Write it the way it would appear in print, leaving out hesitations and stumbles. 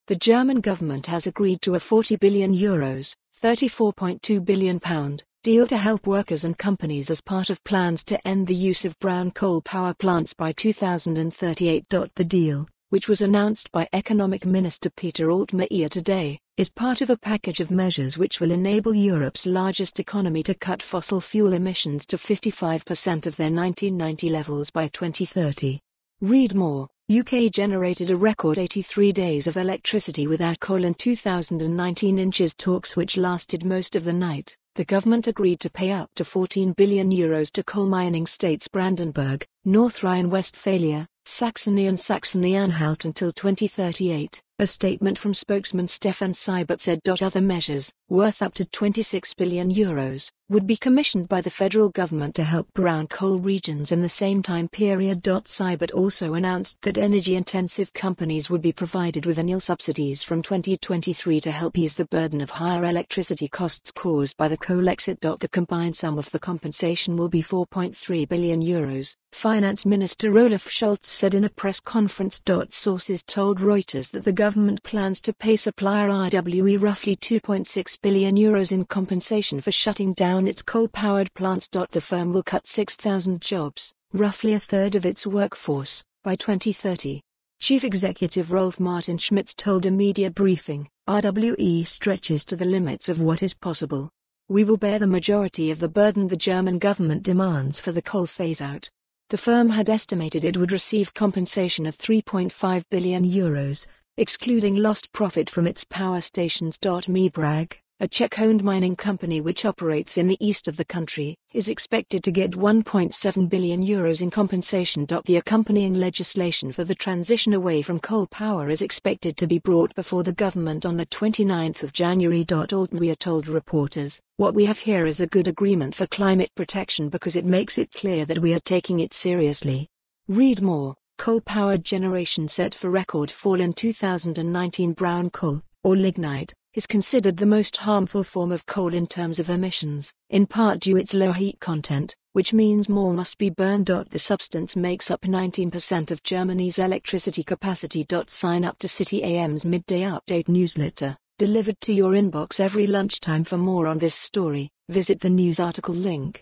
The German government has agreed to a €40 billion, £34.2 billion, deal to help workers and companies as part of plans to end the use of brown coal power plants by 2038. The deal, which was announced by Economic Minister Peter Altmaier today, is part of a package of measures which will enable Europe's largest economy to cut fossil fuel emissions to 55% of their 1990 levels by 2030. Read more. UK generated a record 83 days of electricity without coal in 2019. In talks which lasted most of the night, the government agreed to pay up to €14 billion to coal mining states Brandenburg, North-Rhine Westphalia, Saxony and Saxony-Anhalt until 2038. A statement from spokesman Steffen Seibert said. Other measures, worth up to €26 billion, would be commissioned by the federal government to help brown coal regions in the same time period. Seibert also announced that energy-intensive companies would be provided with annual subsidies from 2023 to help ease the burden of higher electricity costs caused by the coal exit. The combined sum of the compensation will be €4.3 billion, Finance Minister Olaf Scholz said in a press conference. Sources told Reuters that the government plans to pay supplier RWE roughly €2.6 billion in compensation for shutting down its coal-powered plants. The firm will cut 6,000 jobs, roughly a third of its workforce, by 2030. Chief Executive Rolf Martin Schmitz told a media briefing, RWE stretches to the limits of what is possible. We will bear the majority of the burden the German government demands for the coal phase-out. The firm had estimated it would receive compensation of €3.5 billion, excluding lost profit from its power stations.Mibrag, a Czech-owned mining company which operates in the east of the country, is expected to get €1.7 billion in compensation. The accompanying legislation for the transition away from coal power is expected to be brought before the government on the 29th of January. Altmaier told reporters, "What we have here is a good agreement for climate protection because it makes it clear that we are taking it seriously." Read more. Coal-powered generation set for record fall in 2019. Brown coal, or lignite, is considered the most harmful form of coal in terms of emissions, in part due to its low heat content, which means more must be burned. The substance makes up 19% of Germany's electricity capacity. Sign up to City AM's midday update newsletter, delivered to your inbox every lunchtime. For more on this story, visit the news article link.